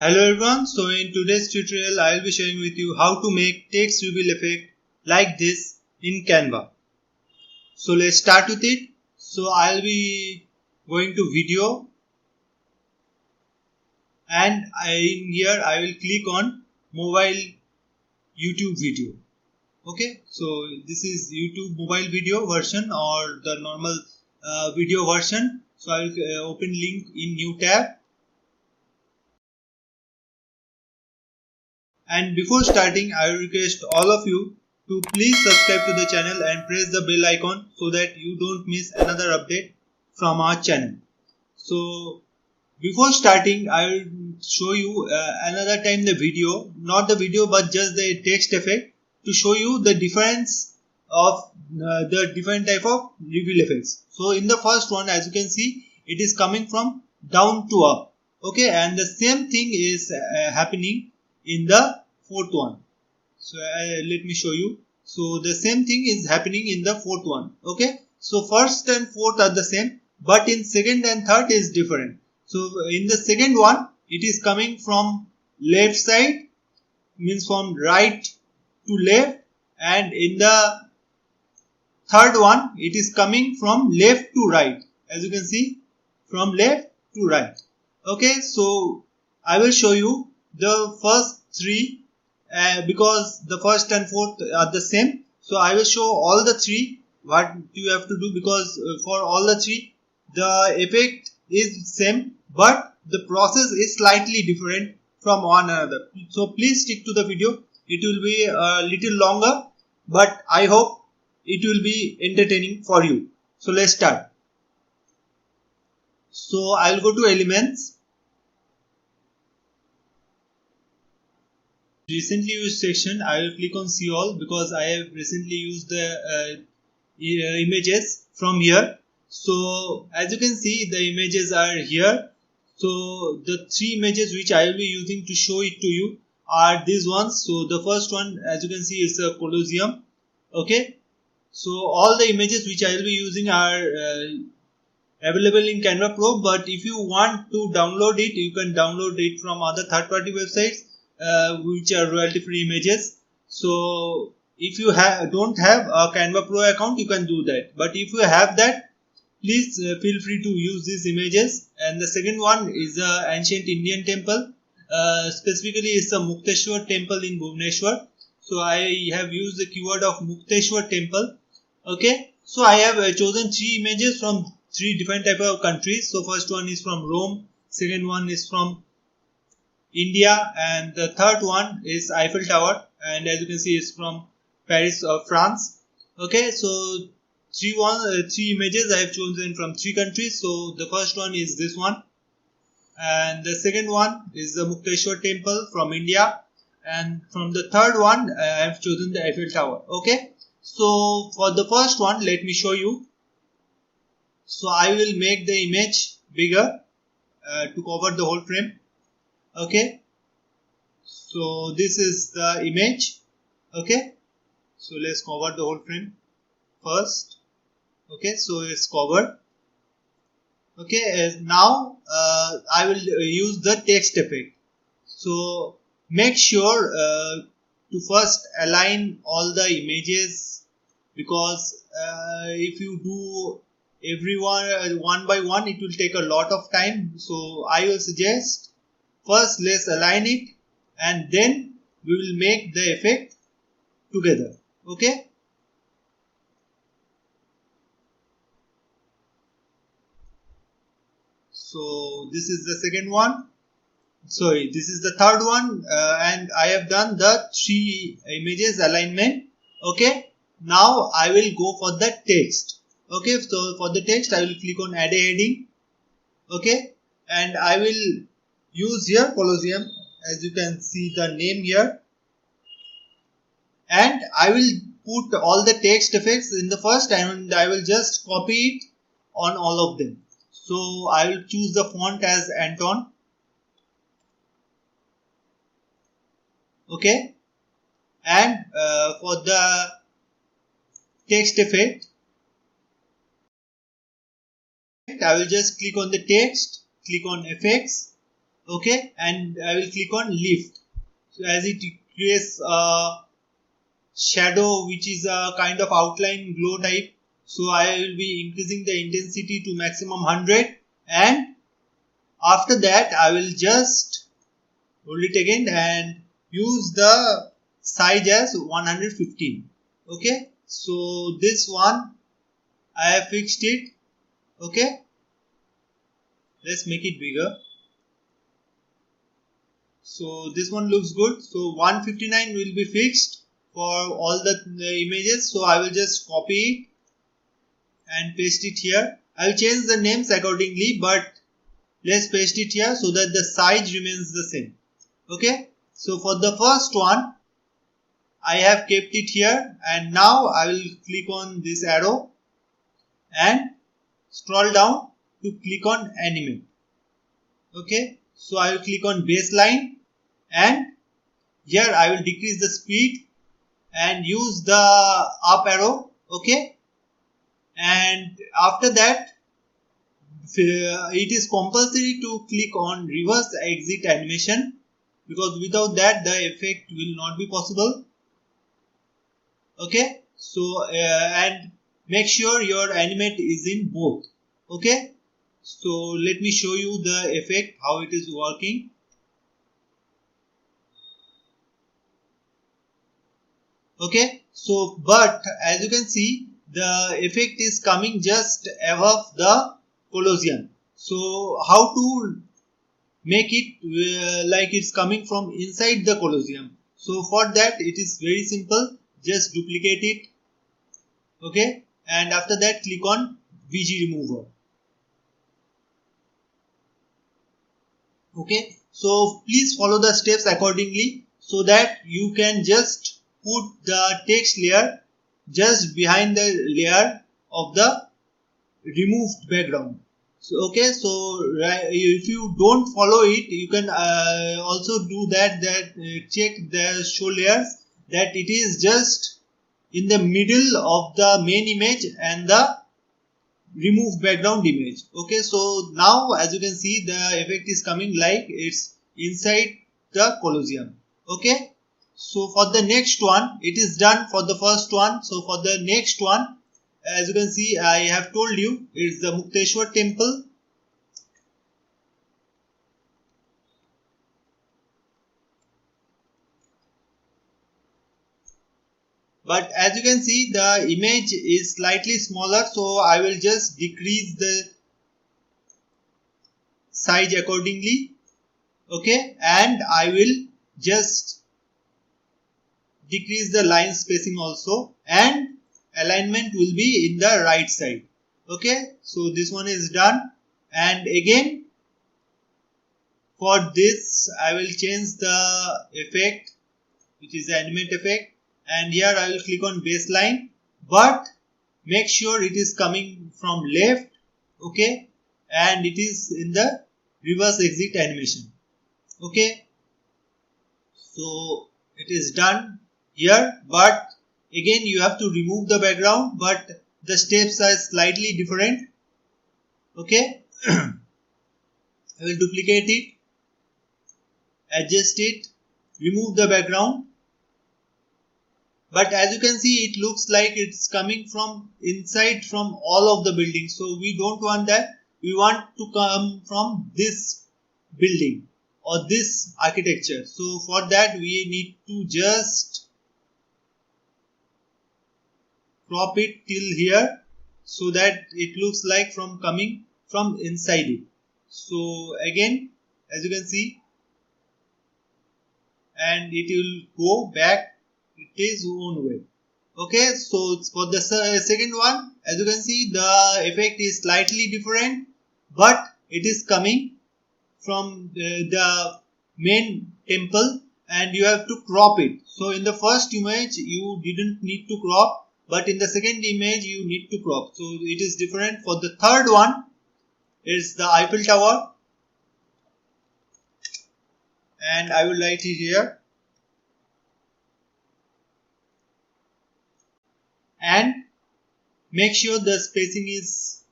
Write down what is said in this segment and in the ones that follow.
Hello everyone, so in today's tutorial I will be sharing with you how to make text reveal effect like this in Canva. So let's start with it. So I'll be going to video and in here I will click on mobile YouTube video. Okay, so this is YouTube mobile video version or the normal video version. So I will open link in new tab. And before starting, I request all of you to please subscribe to the channel and press the bell icon so that you don't miss another update from our channel. So before starting, I will show you another time the video, not the video but just the text effect to show you the difference of the different type of reveal effects. So in the first one, as you can see, it is coming from down to up. Okay, and the same thing is happening in the fourth one. So let me show you. So the same thing is happening in the fourth one. Okay, so first and fourth are the same, but in second and third is different. So in the second one, it is coming from left side, means from right to left, and in the third one, it is coming from left to right. As you can see, from left to right. Okay, so I will show you the first three because the first and fourth are the same. So I will show all the three what you have to do, because for all the three the effect is same but the process is slightly different from one another. So please stick to the video. It will be a little longer, but I hope it will be entertaining for you. So let's start. So I'll go to elements, recently used section. I will click on see all because I have recently used the images from here. So as you can see, the images are here. So the three images which I will be using to show it to you are these ones. So the first one, as you can see, is a Colosseum. Okay, so all the images which I will be using are available in Canva Pro, but if you want to download it, you can download it from other third-party websites which are royalty-free images. So if you don't have a Canva Pro account, you can do that. But if you have that, please feel free to use these images. And the second one is the ancient Indian temple. Specifically, it's a Mukteshwar temple in Bhubaneswar. So I have used the keyword of Mukteshwar temple. Okay, so I have chosen three images from three different type of countries. So first one is from Rome, second one is from India, and the third one is Eiffel Tower, and as you can see it's from Paris or France. Okay, so three images I have chosen from three countries. So the first one is this one, and the second one is the Mukteshwar temple from India, and from the third one I have chosen the Eiffel Tower. Okay, so for the first one, let me show you. So I will make the image bigger to cover the whole frame. Okay, so this is the image. Okay, so let's cover the whole frame first. Okay, so it's covered. Okay, now I will use the text effect. So make sure to first align all the images, because if you do everyone one by one, it will take a lot of time. So I will suggest first let's align it and then we will make the effect together. Okay, so this is the second one. Sorry, this is the third one, and I have done the three images alignment. Okay, now I will go for the text. Okay, so for the text I will click on add a heading. Okay, and I will use here Colosseum, as you can see the name here, and I will put all the text effects in the first, and I will just copy it on all of them. So I will choose the font as Anton. Okay, and for the text effect, I will just click on the text, click on effects. Okay, and I will click on lift. So as it creates a shadow which is a kind of outline glow type, so I will be increasing the intensity to maximum 100, and after that I will just hold it again and use the size as 115. Okay, so this one I have fixed it. Okay, let's make it bigger. So this one looks good. So 159 will be fixed for all the images. So I will just copy it and paste it here. I will change the names accordingly, but let's paste it here so that the size remains the same. Okay, so for the first one I have kept it here, and now I will click on this arrow and scroll down to click on animate. Okay, so I will click on baseline, and here I will decrease the speed and use the up arrow. Okay, and after that it is compulsory to click on reverse exit animation, because without that the effect will not be possible. Okay, so and make sure your animate is in both. Okay, so let me show you the effect, how it is working. Okay, so but as you can see, the effect is coming just above the collision. So how to make it like it's coming from inside the collision? So for that it is very simple. Just duplicate it. Okay, and after that click on VG remover. Okay, so please follow the steps accordingly so that you can just put the text layer just behind the layer of the removed background. So okay, so if you don't follow it, you can also do that check the show layers, that it is just in the middle of the main image and the remove background image. Okay, so now as you can see, the effect is coming like it's inside the collision. Okay, so for the next one, it is done for the first one. So for the next one, as you can see, I have told you it's the Mukteshwar temple. But as you can see, the image is slightly smaller, so I will just decrease the size accordingly. Okay, and I will just decrease the line spacing also, and alignment will be in the right side. Okay, so this one is done, and again for this I will change the effect, which is the animate effect, and here I will click on baseline, but make sure it is coming from left. Okay, and it is in the reverse exit animation. Okay, so it is done here, but again you have to remove the background, but the steps are slightly different. Okay, I will duplicate it, adjust it, remove the background, but as you can see, it looks like it's coming from inside from all of the buildings. So we don't want that. We want to come from this building or this architecture. So for that we need to just crop it till here so that it looks like from coming from inside it. So again, as you can see, and it will go back its own way. Okay, so for the second one, as you can see, the effect is slightly different, but it is coming from the main temple, and you have to crop it. So in the first image you didn't need to crop, but in the second image you need to crop. So it is different. For the third one, it's the Eiffel Tower, and I will write it here, and make sure the spacing is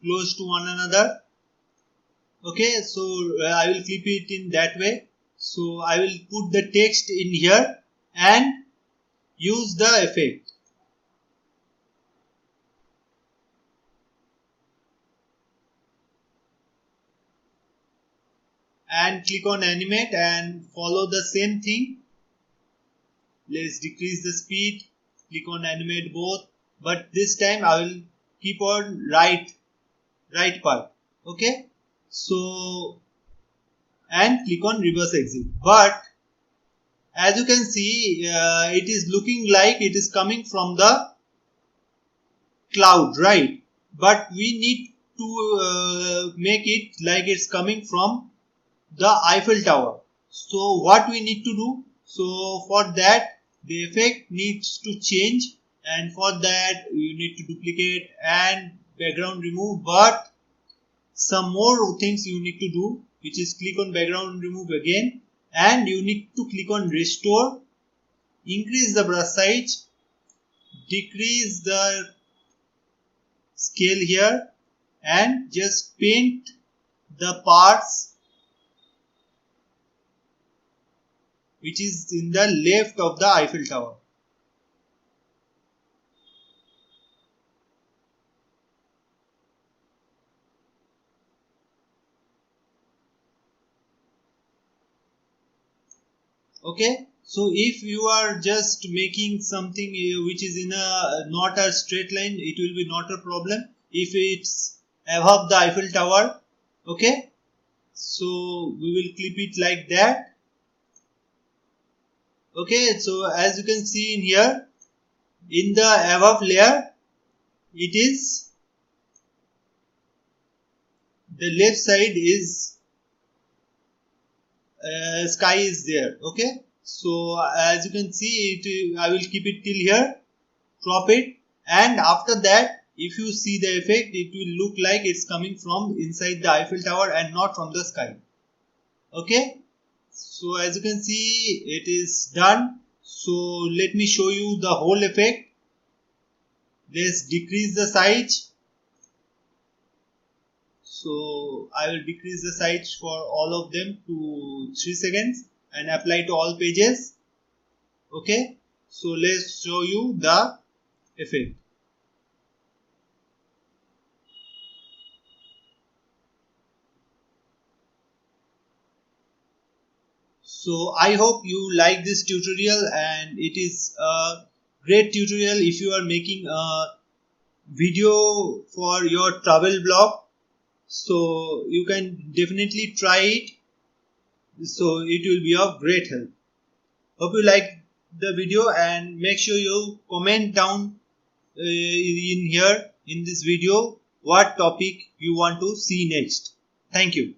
close to one another. Okay, so I will clip it in that way. So I will put the text in here and use the effect. And click on animate and follow the same thing. Let's decrease the speed, click on animate both, but this time I will keep on right part. Okay, so and click on reverse exit. But as you can see, it is looking like it is coming from the cloud, right? But we need to make it like it's coming from the Eiffel Tower. So what we need to do? So for that the effect needs to change, and for that you need to duplicate and background remove. But some more things you need to do, which is click on background remove again, and you need to click on restore, increase the brush size, decrease the scale here, and just paint the parts which is in the left of the Eiffel Tower. Okay, so if you are just making something which is in a not a straight line, it will be not a problem. If it's above the Eiffel Tower, okay, so we will clip it like that. Okay, so as you can see in here, in the above layer, it is the left side is sky is there. Okay, so as you can see it, I will keep it till here, crop it, and after that if you see the effect, it will look like it's coming from inside the Eiffel Tower and not from the sky. Okay, so as you can see it is done. So let me show you the whole effect. Let's decrease the size. So I will decrease the size for all of them to 3 seconds and apply to all pages. Okay, so let's show you the effect. So I hope you like this tutorial, and it is a great tutorial if you are making a video for your travel blog. So you can definitely try it. So it will be of great help. Hope you like the video, and make sure you comment down in here in this video what topic you want to see next. Thank you.